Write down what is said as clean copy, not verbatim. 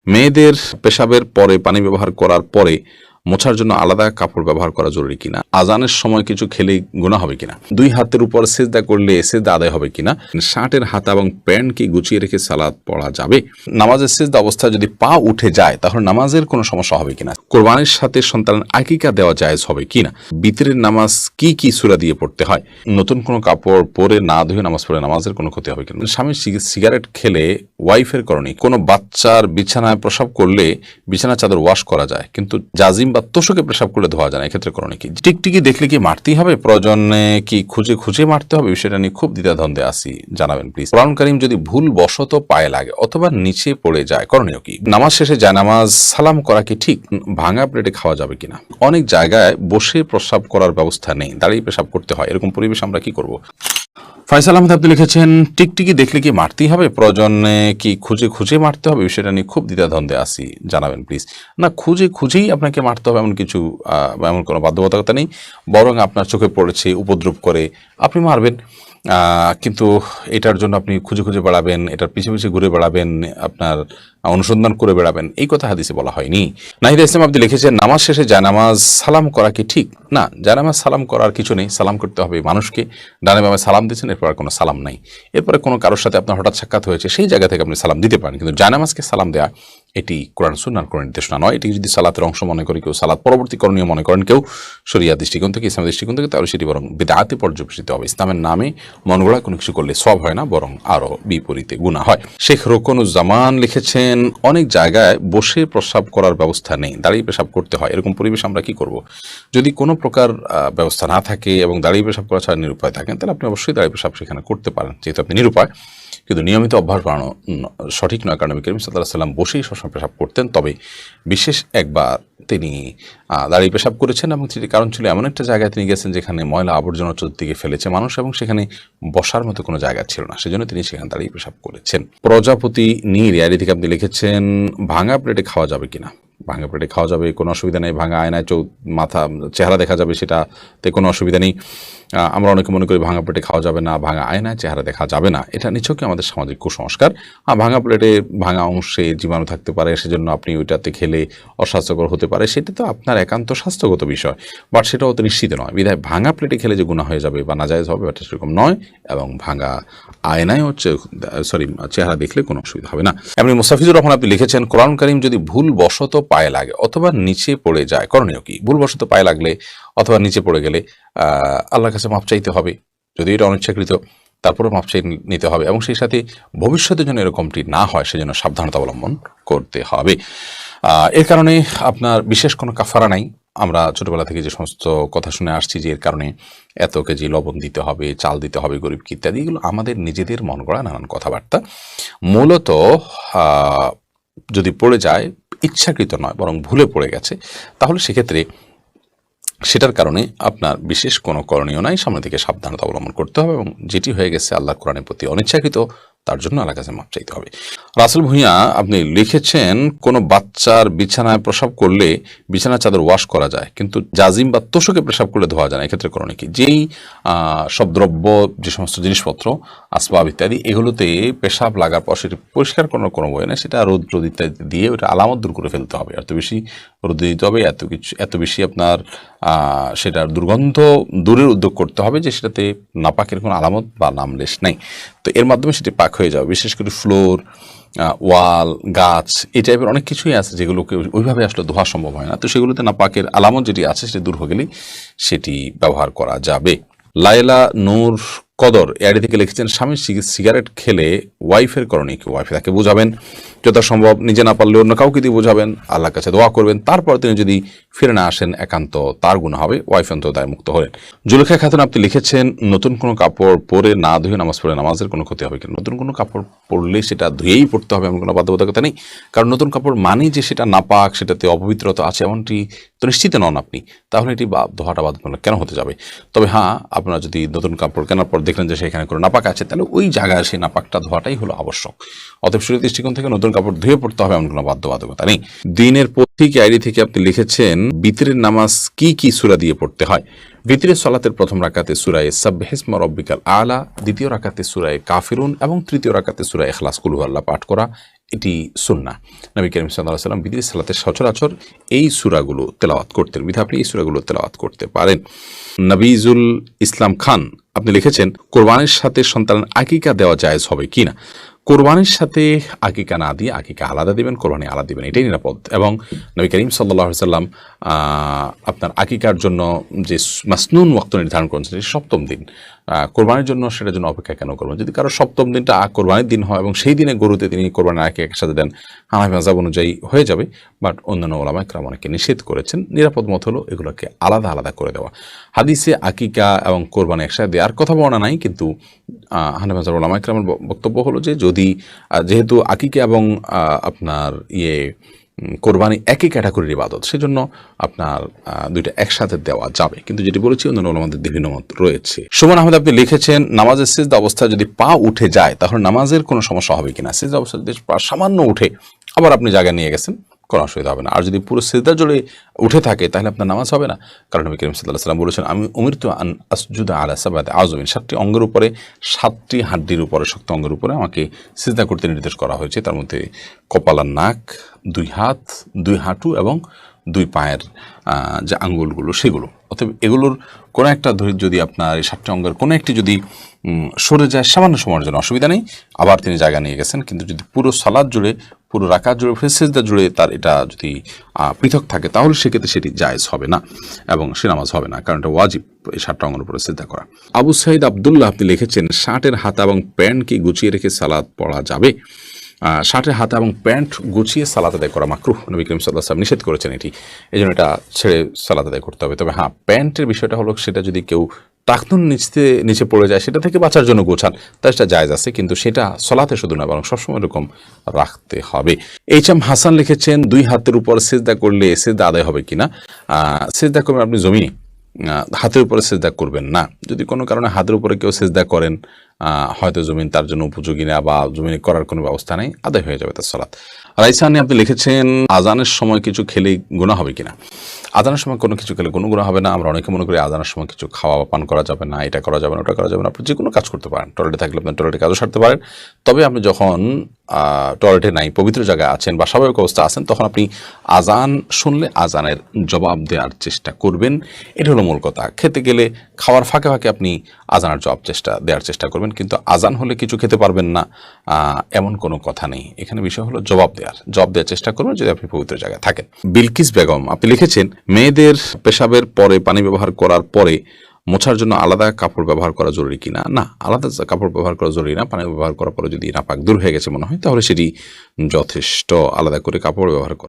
মেয়েদের পেশাবের পরে পানি ব্যবহার করার পরে মোছার জন্য আলাদা কাপড় ব্যবহার করা জরুরি কিনা, আজানের সময় কিছু খেলেই গুনাহ হবে কিনা, দুই হাতের উপর সিজদা করলে সিজদা আদায় হবে কিনা, শার্টের হাতা এবং প্যান্ট কি গুছিয়ে রেখে সালাত পড়া যাবে, নামাজের সিজদা অবস্থায় যদি পা উঠে যায় তাহলে নামাজের কোনো সমস্যা হবে কিনা, কোরবানির সাথে সন্তানের আকিকা দেওয়া জায়েজ হবে কিনা, বিতরের নামাজ কি কি সূরা দিয়ে পড়তে হয়, নতুন কোনো কাপড় পরে না ধুয়ে নামাজ পড়ে নামাজের কোনো ক্ষতি হবে কিনা, স্বামী সিগারেট খেলে ওয়াইফের করণীয়, কোনো বাচ্চার বিছানায় প্রসাব করলে বিছানা চাদর ওয়াশ করা যায় কিন্তু জাজিম বা তোষকে পেশাব করলে ধোয়া যায় না, এক্ষেত্রে করণীয় কি, টিকটিকি দেখলে কি মারতেই হবে, প্রয়োজনে কি খুঁজে খুঁজে মারতে হবে, বিষয়টা নিয়ে খুব দ্বিধাদ্বন্দ্বে আছি, জানাবেন প্লিজ। কোরআন কারীম যদি ভুল বশত পায়ে লাগে অথবা নিচে পড়ে যায় করণীয় কি, নামাজ শেষে জায়নামাজ সালাম করা কি ঠিক, ভাঙা প্লেটে খাওয়া যাবে কিনা, অনেক জায়গায় বসে প্রসাব করার ব্যবস্থা নেই, দাঁড়িয়ে পেশাব করতে হয়, এরকম পরিবেশ আমরা কি করব। ফয়সাল আহমেদ আপনি লিখেছেন টিকটিকি দেখলে কি মারতেই হবে, প্রয়োজনে কি খুঁজে খুঁজে মারতে হবে, বিষয়টা নিয়ে খুব দ্বিধাদ্বন্দ্বে আছি, জানাবেন প্লিজ। না, খুঁজে খুঁজেই আপনাকে মারতে হবে এমন কিছু এমন কোনো বাধ্যবাধকতা নেই, বরং আপনার চোখে পড়েছে উপদ্রব করে আপনি মারবেন, কিন্তু এটার জন্য আপনি খুঁজে খুঁজে বেড়াবেন, এটার পিছিয়ে পিছিয়ে ঘুরে বেড়াবেন, আপনার অনুসন্ধান করে বেড়াবেন, এই কথা হাদিসে বলা হয়নি। নাহিদা ইসলাম আপনি লিখেছেন নামাজ শেষে জায়নামাজ সালাম করা কি ঠিক, না জায়নামাজ সালাম করার কিছু নেই, সালাম করতে হবে মানুষকে, ডানে বামে সালাম দিচ্ছেন এরপর কোনো সালাম নাই, এরপরে কোনো কারোর সাথে আপনার হঠাৎ সাক্ষাৎ হয়েছে সেই জায়গা থেকে আপনি সালাম দিতে পারেন, কিন্তু জায়নামাজকে সালাম দেওয়া এটি কোরআন সুন্নাহর কোনো নির্দেশনা নয়, এটি যদি সালাতের অংশ মনে করে কেউ, সালাত পরবর্তী করণীয় মনে করেন কেউ শরিয়া দৃষ্টিকোণ থেকে, ইসলামের দৃষ্টিকোণ থেকে, তাহলে সেটি বরং বিদআতে পর্যবেসিত হবে। ইসলামের নামে মন গড়া কোনো কিছু করলে সওয়াব হয় না, বরং আরো বিপরীতে গুনাহ হয়। শেখ রোকনুজ্জামান লিখেছেন অনেক জায়গায় বসে প্রসাব করার ব্যবস্থা নেই, দাঁড়িয়ে পেশাব করতে হয়, এরকম পরিবেশ আমরা কি করব। যদি কোনো প্রকার ব্যবস্থা না থাকে এবং দাঁড়িয়ে পেশাব করা ছাড়া নিরুপায় থাকেন তাহলে আপনি অবশ্যই দাঁড়িয়ে পেশাব সেখানে করতে পারেন, যেহেতু আপনি নিরুপায়, কিন্তু নিয়মিত অভ্যাস বাড়ানো সঠিক নয়, কারণ নবী করিম সাল্লাল্লাহু আলাইহি ওয়াসাল্লাম বসেই সবসময় পেশাব করতেন, তবে বিশেষ একবার তিনি দাঁড়িয়ে পেশাব করেছেন এবং সেটি কারণ ছিল এমন একটা জায়গায় তিনি গেছেন যেখানে ময়লা আবর্জনা চতুর্দিকে ফেলেছে মানুষ এবং সেখানে বসার মতো কোনো জায়গা ছিল না, সেজন্য তিনি সেখানে দাঁড়িয়ে পেশাব করেছেন। প্রজাপতি নীর এর থেকে আপনি লিখেছেন ভাঙা প্লেটে খাওয়া যাবে কিনা, ভাঙা প্লেটে খাওয়া যাবে, কোনো অসুবিধা নেই, ভাঙা আয়নায় মাথা চেহারা দেখা যাবে সেটাতে কোনো অসুবিধা নেই। আমরা অনেকে মনে করি ভাঙা প্লেটে খাওয়া যাবে না, ভাঙা আয়নায় চেহারা দেখা যাবে না, এটা নিছকই আমাদের সামাজিক কুসংস্কার। ভাঙা প্লেটে ভাঙা অংশে জীবাণু থাকতে পারে, সেজন্য আপনি ওইটাতে খেলে অস্বাস্থ্যকর হতে পারে, সেটা তো আপনার একান্ত স্বাস্থ্যগত বিষয়, বাট সেটাও তো নিশ্চিত নয়, বিধায় ভাঙা প্লেটে খেলে যে গুনাহ হয়ে যাবে বা নাজায়েজ হবে এটা সেরকম নয়, এবং ভাঙা আয়নায় চেহারা দেখলে কোনো অসুবিধা হবে না। এমনি মুস্তাফিজুর রহমান আপনি লিখেছেন কোরআন কারীম যদি ভুল বশত পায়ে লাগে অথবা নিচে পড়ে যায় করণীয় কি, ভুল বশত পায়ে লাগলে অথবা নিচে পড়ে গেলে আল্লাহর কাছে মাপ চাইতে হবে, যদি এটা অনিচ্ছাকৃত তারপরে মাপ চাই নিতে হবে, এবং সেই সাথে ভবিষ্যতের জন্য এরকমটি না হয় সেজন্য সাবধানতা অবলম্বন করতে হবে। এর কারণে আপনার বিশেষ কোনো কাফারা নাই। আমরা ছোটবেলা থেকে যে সমস্ত কথা শুনে আসছি যে এর কারণে এত কেজি লবণ দিতে হবে, চাল দিতে হবে গরিবকে ইত্যাদি, এগুলো আমাদের নিজেদের মন গড়া নানান কথাবার্তা। মূলত যদি পড়ে যায় ইচ্ছাকৃত নয় বরং ভুলে পড়ে গেছে, তাহলে সেক্ষেত্রে সেটার কারণে আপনার বিশেষ কোনো করণীয় নাই, সামনে থেকে সাবধানতা অবলম্বন করতে হবে, এবং যেটি হয়ে গেছে আল্লাহ কোরআনের প্রতি অনিচ্ছাকৃত তার জন্য আল্লাহর কাছে মাপ চাইতে হবে। রাসেল ভূঁইয়া আপনি লিখেছেন কোনো বাচ্চার বিছানায় প্রসাব করলে বিছানা চাদর ওয়াশ করা যায় কিন্তু জাজিম বা তোষকে পেশাব করলে ধোয়া যায় না, এক্ষেত্রে করণীয় কি, যেই সব দ্রব্য যে সমস্ত জিনিসপত্র আসবাব ইত্যাদি এগুলোতে পেশাব লাগার পর সেটি পরিষ্কার করার কোনো বই নেই, সেটা রোদ ইত্যাদি দিয়ে ওটা আলামত দূর করে ফেলতে হবে, এত বেশি রোদ দিতে হবে, এত বেশি আপনার সেটার দুর্গন্ধ দূরের উদ্যোগ করতে হবে যে সেটাতে নাপাকের কোনো আলামত বা নামলেশ নেই, তো এর মাধ্যমে সেটি পাক হয়ে যাবে। বিশেষ করে ফ্লোর, ওয়াল, গাছ এই টাইপের অনেক কিছুই আছে যেগুলোকে ওইভাবে আসলে ধোয়া সম্ভব হয় না, তো সেগুলোতে নাপাকের আলামত যেটি আছে সেটি দূর হয়ে গেলেই সেটি ব্যবহার করা যাবে। লায়লা নূর কদর এআইডি থেকে লিখেছেন স্বামী সিগারেট খেলে ওয়াইফের করণীয় কি, ওয়াইফ তাকে বোঝাবেন, যথাসম্ভব নিজে না পারলে অন্য কাউকে দিয়ে বোঝাবেন, আল্লাহর কাছে দোয়া করবেন, তারপর তিনি যদি ফিরে না আসেন একান্ত তার গুনাহ হবে, ওয়াইফ অন্তত দায় মুক্ত হলেন। জুলেখা খাতুন আপনি লিখেছেন নতুন কোনো কাপড় পরে না ধুয়ে নামাজ পড়ে নামাজের কোনো ক্ষতি হবে কিনা, নতুন কোনো কাপড় পরলে সেটা ধুয়েই পড়তে হবে এমন কোনো বাধ্যবাধকতা নেই, কারণ নতুন কাপড় মানেই যে সেটা নাপাক, সেটাতে অপবিত্রতা আছে এমনটি তো নিশ্চিত নন আপনি, তাহলে এটি ধোয়াটা বাধ্যতামূলক কেন হতে যাবে। তবে হ্যাঁ, আপনারা যদি নতুন কাপড় কেনার পর দেখলেন যে সেখানে কোনো নাপাক আছে তাহলে ওই জায়গায় সেই নাপাকটা ধোয়াটাই হলো আবশ্যক, অতএব শরীর দৃষ্টিকোণ থেকে নতুন কাপড় ধুয়ে পড়তে হবে এমন কোনো বাধ্যবাধকতা নেই। দিনের পথিক আইডি থেকে আপনি লিখেছেন বিতরের নামাজ কি কি সূরা দিয়ে পড়তে হয়, ভিতরের সালাতের প্রথম রাকাতে সূরা সাব্বিহিসমা রাব্বিকাল আলা, দ্বিতীয় রাকাতে সূরা কাফিরুন এবং তৃতীয় রাকাতে সূরা ইখলাস কুল হুয়াল্লাহ পাঠ করা, এটি সুন্নাহ। নবী করিম সাল্লাল্লাহু আলাইহি ওয়াসাল্লাম বিদেশ সালাতে সচরাচর এই সূরাগুলো তেলাওয়াত করতেন, বিধায় আপনি এই সূরাগুলো তেলাওয়াত করতে পারেন। নবীজুল ইসলাম খান আপনি লিখেছেন, কোরবানির সাথে সন্তানের আকিকা দেওয়া জায়েজ হবে কিনা। কোরবানির সাথে আকিকা না দিয়ে আকিকা আলাদা দিবেন, কোরবানি আলাদা দিবেন, এটাই নিরাপদ। এবং নবী করিম সাল্লাল্লাহু আলাইহি ওয়াসাল্লাম আপনার আকিকার জন্য যে মাসনুন ওয়াক্ত নির্ধারণ করেছেন সপ্তম দিন, কোরবানির জন্য সেটার জন্য অপেক্ষা কেন করবেন? যদি কারো সপ্তম দিনটা কোরবানির দিন হয় এবং সেই দিনে গরুতে তিনি কোরবানির আকিকা একসাথে দেন, হানাফি মাযহাব অনুযায়ী হয়ে যাবে। বাট অন্যান্য ওলামা ইকরাম অনেকে নিষেধ করেছেন। নিরাপদ মত হলো এগুলোকে আলাদা আলাদা করে দেওয়া। হাদিসে আকিকা এবং কোরবানি একসাথে দেওয়ার কথা বলা নাই, কিন্তু হানাফি মাযহাব ওলামা ইকরামের বক্তব্য হলো যে যদি যেহেতু আকিকা এবং আপনার কোরবানি একই ক্যাটাগরির ইবাদত, সেজন্য আপনার দুইটা একসাথে দেওয়া যাবে। কিন্তু যেটি বলেছি অন্যান্য ওলামাদের বিভিন্ন মত রয়েছে। সুমন আহমেদ আপনি লিখেছেন, নামাজের সিজদা অবস্থায় যদি পা উঠে যায় তাহলে নামাজের কোনো সমস্যা হবে কিনা। সিজদা অবস্থায় যদি পা সামান্য উঠে আবার আপনি জায়গায় নিয়ে গেছেন, কোনো অসুবিধা হবে না। আর যদি পুরো সিজদা জুড়ে উঠে থাকে তাহলে আপনার নামাজ হবে না, কারণ নবী করিম সাল্লাল্লাহু আলাইহি ওয়াসাল্লাম বলেছেন, আমি উমিরতু আন আসজুদা আলা সাবআতি আযমিন, 7টি অঙ্গের উপরে, 7টি হাড্ডির উপরে, শক্ত অঙ্গের উপরে আমাকে সিজদা করতে নির্দেশ করা হয়েছে। তার মধ্যে কপাল আর নাক, 2 হাত, 2 হাঁটু এবং 2 পায়ের যে আঙ্গুলগুলো সেগুলো। অতএব এগুলোর কোনো একটা যদি আপনার এই 7টি অঙ্গের কোনো একটি যদি সরে যায় সামান্য সময়ের জন্য অসুবিধা নেই, আবার তিনি জায়গা নিয়ে গেছেন। কিন্তু যদি পুরো সালাত জুড়ে, পুরো রাকাত জুড়ে, সিজদা জুড়ে তার এটা যদি পৃথক থাকে তাহলে সেক্ষেত্রে সেটি জায়েজ হবে না এবং সে নামাজ হবে না, কারণ এটা ওয়াজিব এই 7টা অঙ্গের উপরে সিজদা করা। আবু সাইদ আব্দুল্লাহ আপনি লিখেছেন, শার্টের হাতা এবং প্যান্ট কি গুছিয়ে রেখে সালাত পড়া যাবে? শার্টের হাতা এবং প্যান্ট গুছিয়ে সালাত আদায় করা মাকরুহ, নবী করিম সাল্লাল্লাহু আলাইহি ওয়াসাল্লাম নিষেধ করেছেন এটি, এই জন্য এটা ছেড়ে সালাত আদায় করতে হবে। তবে হ্যাঁ, প্যান্টের বিষয়টা হলো সেটা যদি কেউ টাকনুন নিচে পড়ে যায় সেটা থেকে বাঁচার জন্য গোছান, তাই সেটা জায়েজ আছে, কিন্তু সেটা সলাতে শুধু না বরং সবসময় এরকম রাখতে হবে। এইচ.এম. হাসান লিখেছেন, 2 হাতের উপর সিজদা করলে সিজদা আদায় হবে কিনা। সিজদা করবেন আপনি জমিনে, হাতের উপরে সিজদা করবেন না। যদি কোনো কারণে হাতের উপরে কেউ সিজদা করেন, হয়তো জমিন তার জন্য উপযোগী না বা জমিনে করার কোনো ব্যবস্থা নেই, আদায় হয়ে যাবে তার সালাত। রাইসানি আপনি লিখেছেন, আজানের সময় কিছু খেলে গুনাহ হবে কিনা। আজানের সময় কোনো কিছু খেলে কোনো গুনাহ হবে না। আমরা অনেকে মনে করি আজানের সময় কিছু খাওয়া বা পান করা যাবে না, এটা করা যাবে না, ওটা করা যাবে না। আপনি যে কোনো কাজ করতে পারেন, টয়লেটে থাকলে আপনি টয়লেটে কাজও সারতে পারেন। তবে আপনি যখন টয়লেটে নাই, পবিত্র জায়গায় আছেন বা স্বাভাবিক অবস্থা আছেন, তখন আপনি আজান শুনলে আজানের জবাব দেওয়ার চেষ্টা করবেন। এটা হলো মূল কথা। খেতে গেলে খাওয়ার ফাঁকে ফাঁকে আপনি আজানের জবাব দেওয়ার চেষ্টা করবেন, কিন্তু আজান হলে কিছু খেতে পারবেন না এমন কোনো কথা নেই। এখানে বিষয় হলো জবাব দেওয়ার চেষ্টা করবেন যদি আপনি পবিত্র জায়গায় থাকেন। বিলকিস বেগম আপনি লিখেছেন, মেয়েদের পেশাবের পরে পানি ব্যবহার করার পরে মোছার জন্য আলাদা কাপড় ব্যবহার করা জরুরি কিনা। না, আলাদা কাপড় ব্যবহার করা জরুরি না। পানি ব্যবহার করার পরে যদি নাপাক দূর হয়ে গেছে মনে হয় তাহলে সেটি যথেষ্ট, আলাদা করে কাপড় ব্যবহার